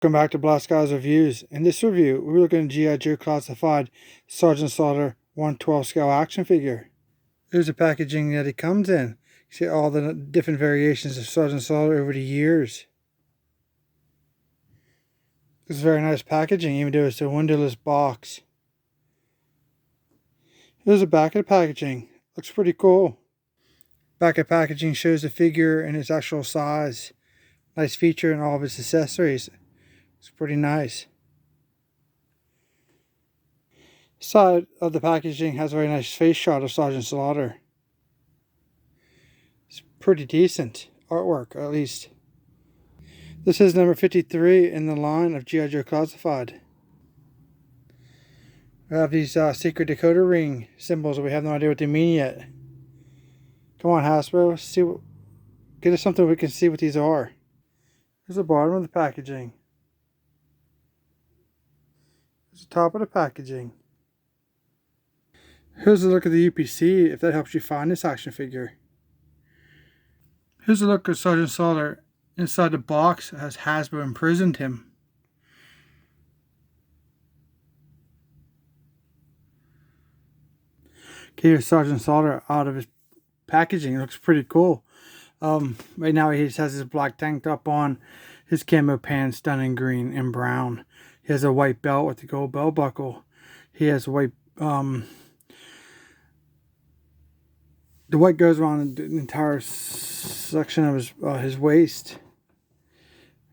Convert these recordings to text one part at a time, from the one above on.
Welcome back to Black Guys Reviews. In this review, we're looking at G.I. Joe Classified Sergeant Slaughter 112 scale action figure. Here's the packaging that it comes in. You see all the different variations of Sergeant Slaughter over the years. This is very nice packaging, even though it's a windowless box. Here's the back of the packaging. Looks pretty cool. Back of packaging shows the figure in its actual size. Nice feature in all of its accessories. It's pretty nice. Side of the packaging has a very nice face shot of Sergeant Slaughter. It's pretty decent artwork, at least. This is number 53 in the line of G.I. Joe Classified. We have these secret decoder ring symbols, but we have no idea what they mean yet. Come on, Hasbro, get us something we can see what these are. Here's the bottom of the packaging. Here's the top of the packaging. Here's a look at the UPC, if that helps you find this action figure. Here's a look at Sergeant Slaughter inside the box as Hasbro imprisoned him. Okay, here's Sergeant Slaughter out of his packaging. It looks pretty cool. Right now he just has his black tank top on, his camo pants done in green and brown. He has a white belt with the gold belt buckle. He has a white the white goes around the entire section of his waist.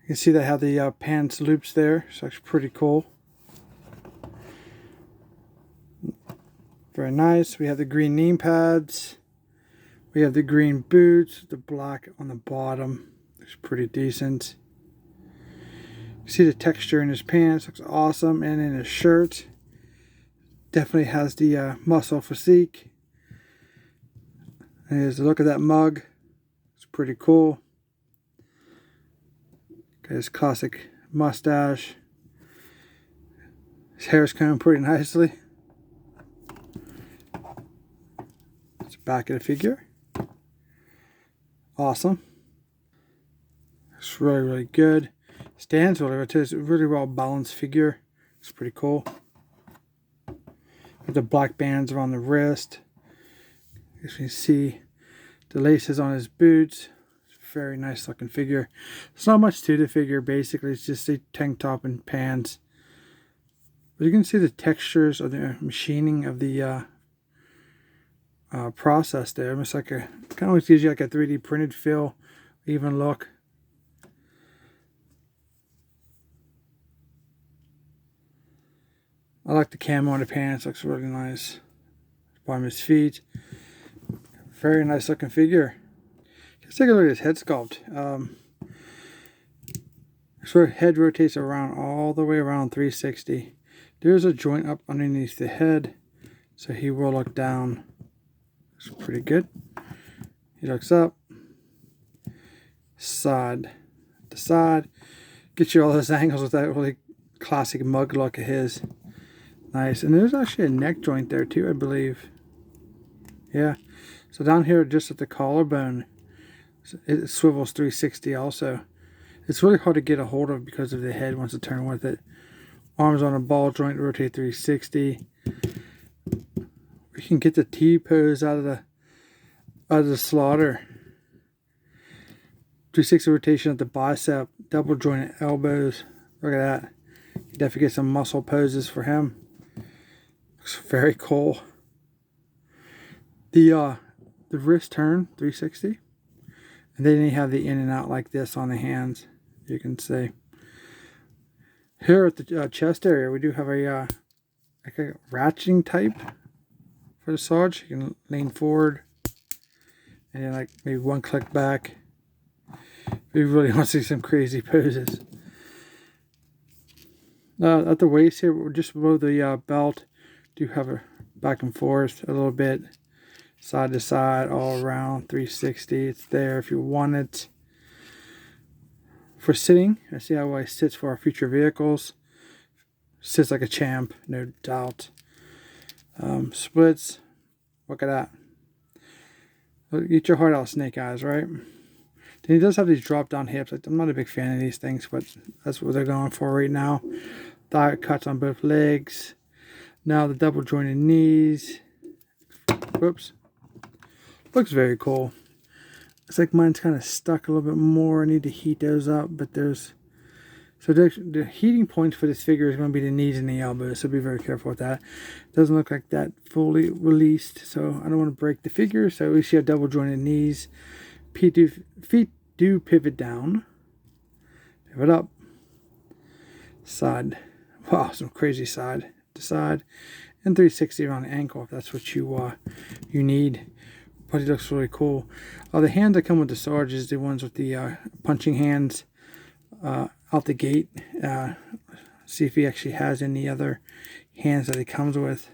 You can see they have the pants loops there, so that's pretty cool. Very nice. We have the green knee pads. We have the green boots, the black on the bottom. It's pretty decent. You see the texture in his pants, looks awesome, and in his shirt. Definitely has the muscle physique. Here's a look at that mug. It's pretty cool. Got his classic mustache. His hair's combed pretty nicely. It's the back of the figure. Awesome. It's really, really good. Stands really well too. It's a really well balanced figure. It's pretty cool. With the black bands around the wrist. As you can see, the laces on his boots. It's a very nice looking figure. There's not much to the figure. Basically, it's just a tank top and pants. But you can see the textures of the machining of the process there. Almost like a kind of gives you like a 3D printed feel, even look. I like the camo on the pants. Looks really nice. Bottom of his feet. Very nice looking figure. Let's take a look at his head sculpt. His head rotates around all the way around 360. There's a joint up underneath the head, so he will look down. It's pretty good. He looks up. Side to side. Get you all those angles with that really classic mug look of his. Nice. And there's actually a neck joint there too, I believe. Yeah. So down here, just at the collarbone, it swivels 360 also. It's really hard to get a hold of because of the head wants to turn with it. Arms on a ball joint, rotate 360. We can get the T pose out of the Slaughter. 360 rotation at the bicep, double jointed elbows. Look at that. You definitely get some muscle poses for him. Looks very cool. The wrist turn 360, and then you have the in and out like this on the hands. You can see here at the chest area we do have a like a ratcheting type for the Sarge. You can lean forward and then like maybe one click back if you really want to see some crazy poses. At the waist here, just below the belt, do have a back and forth a little bit, side to side, all around 360. It's there if you want it. For sitting, I see how he sits for our future vehicles. Sits like a champ, no doubt. Splits. Look at that. Get your heart out, Snake Eyes, right? Then he does have these drop down hips. I'm not a big fan of these things, but that's what they're going for right now. Thigh cuts on both legs. Now the double jointed knees. Whoops. Looks very cool. It's like mine's kind of stuck a little bit more. I need to heat those up, but there's... So the heating points for this figure is going to be the knees and the elbows, so be very careful with that. It doesn't look like that fully released, so I don't want to break the figure. So we see a double jointed knees. Feet do pivot down. Pivot up. Side. Wow, some crazy side to side. And 360 around the ankle if that's what you need. But it looks really cool. The hands that come with the Sarge is the ones with the punching hands out the gate. See if he actually has any other hands that he comes with.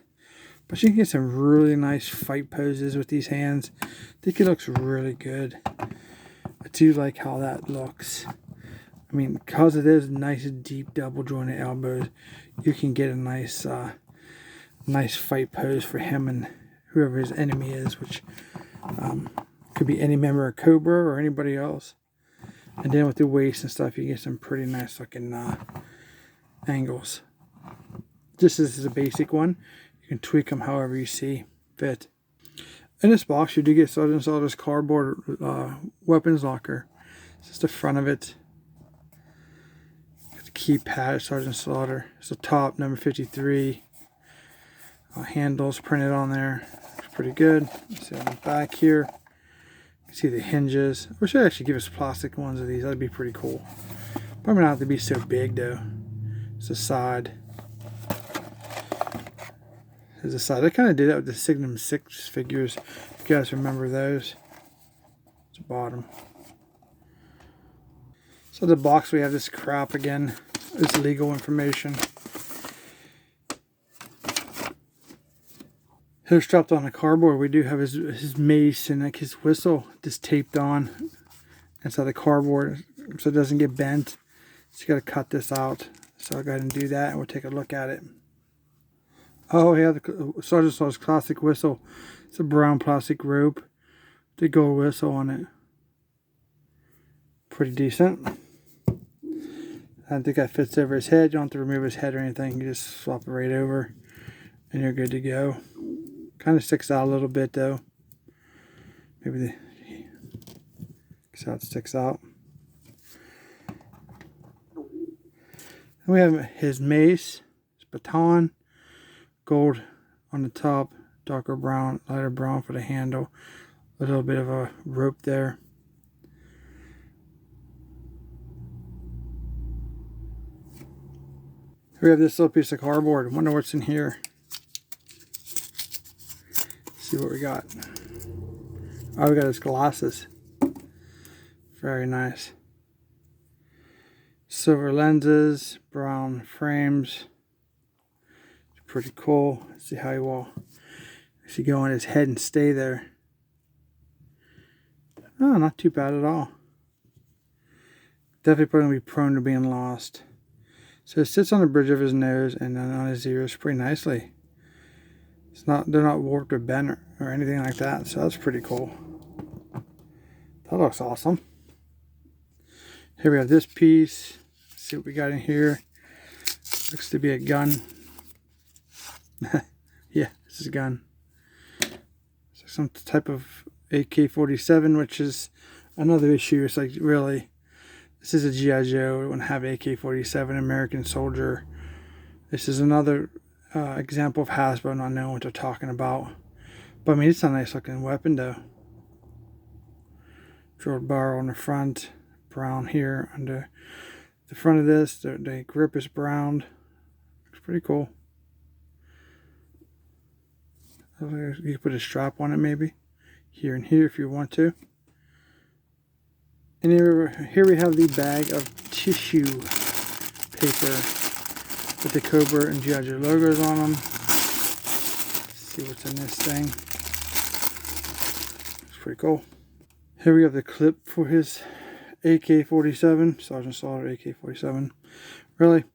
But you can get some really nice fight poses with these hands. I think it looks really good. I do like how that looks. I mean, because it is nice deep double jointed elbows, you can get a nice nice fight pose for him and whoever his enemy is, which could be any member of Cobra or anybody else. And then with the waist and stuff, you get some pretty nice looking angles. Just as is a basic one, you can tweak them however you see fit. In this box, you do get Sergeant Slaughter's cardboard weapons locker. It's just the front of it. Got the keypad, Sergeant Slaughter. It's the top, number 53. Handles printed on there. Looks pretty good. Let's see on the back here. See the hinges. I wish I'd actually give us plastic ones of these. That'd be pretty cool. Probably not have to be so big though. It's the side. There's the side. I kind of did that with the Signum 6 figures. If you guys remember those. It's the bottom. So the box, we have this crap again. This legal information. Here strapped on the cardboard, we do have his mace and like his whistle just taped on inside the cardboard so it doesn't get bent. So you got to cut this out. So I'll go ahead and do that and we'll take a look at it. Oh yeah, the Sergeant Slaughter's classic whistle. It's a brown plastic rope. The gold whistle on it. Pretty decent. I don't think that fits over his head. You don't have to remove his head or anything. You just swap it right over and you're good to go. Kind of sticks out a little bit though. Maybe that's how it sticks out. And we have his mace, his baton, gold on the top, darker brown, lighter brown for the handle. A little bit of a rope there. We have this little piece of cardboard. I wonder what's in here. See what we got. Oh, we got his glasses. Very nice. Silver lenses, brown frames. It's pretty cool. Let's see how he will actually go on his head and stay there. Oh, not too bad at all. Definitely going to be prone to being lost. So it sits on the bridge of his nose and then on his ears pretty nicely. They're not warped or bent or anything like that, so that's pretty cool. That looks awesome. Here we have this piece. Let's see what we got in here. Looks to be a gun. Yeah, this is a gun. So some type of AK-47, which is another issue. It's like, really, this is a G.I. Joe. We wouldn't have AK-47, American Soldier. This is another example of Hasbro not knowing what they're talking about. But I mean, it's a nice looking weapon though. Drilled barrel on the front, brown here under the front of this. The grip is brown. It's pretty cool. You can put a strap on it maybe. Here and here if you want to. And here we have the bag of tissue paper with the Cobra and G.I.JOE logos on them. Let's see what's in this thing. It's pretty cool. Here we have the clip for his AK-47, Sergeant Slaughter AK-47. Really?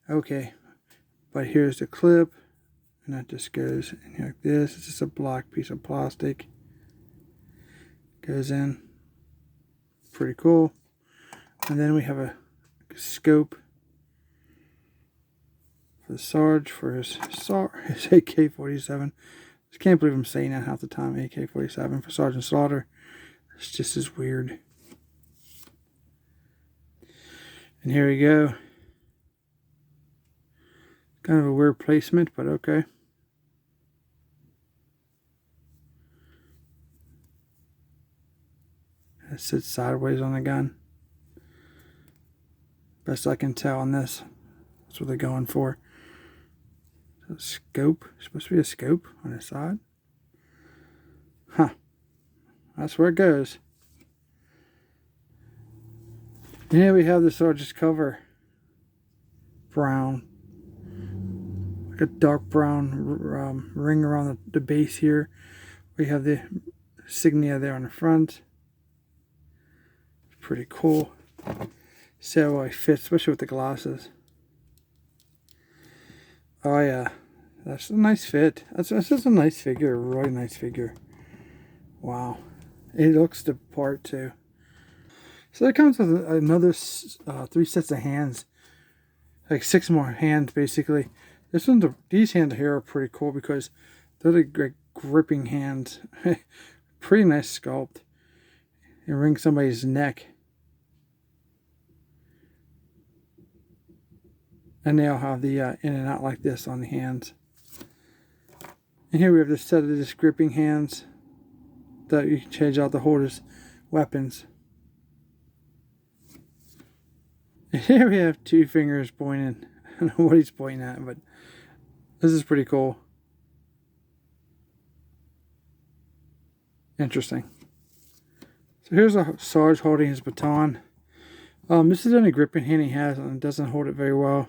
Okay. But here's the clip, and that just goes in here like this. It's just a black piece of plastic. Goes in. Pretty cool. And then we have a scope for the Sarge for his AK-47. I can't believe I'm saying that half the time. AK-47 for Sergeant Slaughter. It's just as weird. And here we go. Kind of a weird placement, but okay. It sits sideways on the gun. Best I can tell on this. That's what they're going for. So scope. Supposed to be a scope on the side. Huh. That's where it goes. And here we have the Sergeant's cover. Brown. Like a dark brown ring around the base here. We have the insignia there on the front. Pretty cool. See how it fits, especially with the glasses. Oh yeah, that's a nice fit. That's just a nice figure, a really nice figure. Wow, it looks the part too. So that comes with another 3 sets of hands, like 6 more hands basically. These hands here are pretty cool because they're like gripping hands. Pretty nice sculpt. It rings somebody's neck. And they all have the in and out like this on the hands. And here we have the set of this gripping hands that you can change out to hold as weapons. And here we have 2 fingers pointing. I don't know what he's pointing at, but this is pretty cool. Interesting. So here's a Sarge holding his baton. This is the only gripping hand he has, and it doesn't hold it very well.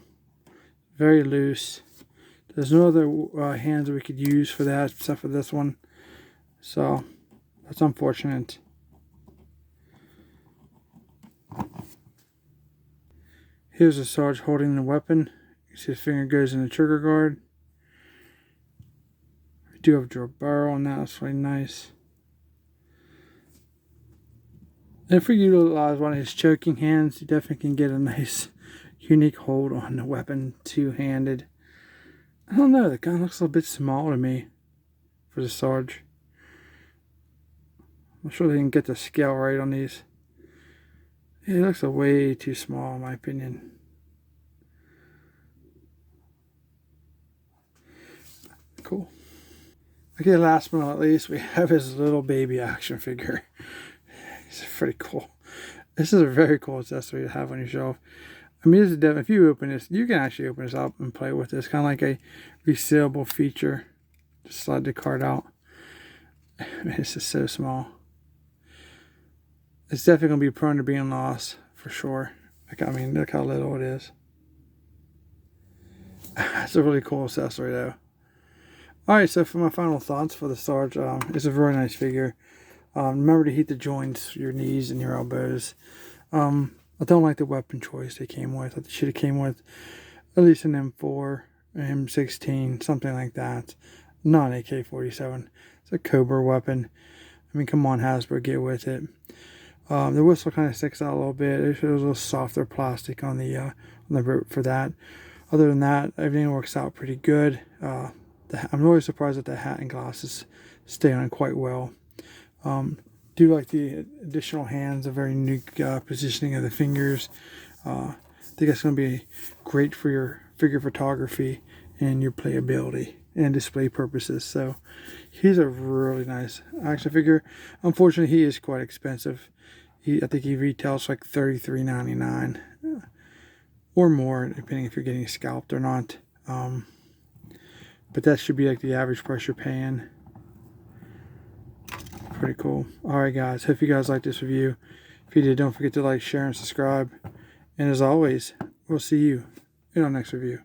Very loose. There's no other hands that we could use for that except for this one. So that's unfortunate. Here's a Sarge holding the weapon. You see his finger goes in the trigger guard. We do have a draw barrel on that. That's really nice. And if we utilize one of his choking hands, you definitely can get a nice, unique hold on the weapon, 2-handed. I don't know, the gun looks a little bit small to me for the Sarge. I'm sure they can get the scale right on these. It looks way too small in my opinion. Cool. Okay, last but not least, we have his little baby action figure. It's pretty cool. This is a very cool accessory to have on your shelf. I mean, this is definitely, if you open this, you can actually open this up and play with this. Kind of like a resealable feature. Just slide the card out. This is so small. It's definitely going to be prone to being lost, for sure. I mean, look how little it is. It's a really cool accessory, though. Alright, so for my final thoughts for the Sarge, it's a very nice figure. Remember to heat the joints, your knees and your elbows. I don't like the weapon choice they came with. I should have came with at least an M4, an M16, something like that. Not an AK-47. It's a Cobra weapon. I mean, come on, Hasbro, get with it. The whistle kind of sticks out a little bit. It was a little softer plastic on the rope for that. Other than that, everything works out pretty good. I'm really surprised that the hat and glasses stay on quite well. Do like the additional hands, a very unique positioning of the fingers. I think that's going to be great for your figure photography and your playability and display purposes. So he's a really nice action figure. Unfortunately, he is quite expensive. I think he retails like $33.99 or more, depending if you're getting scalped or not. But that should be like the average price you're paying. Pretty cool. Alright guys, hope you guys liked this review. If you did, don't forget to like, share, and subscribe. And as always, we'll see you in our next review.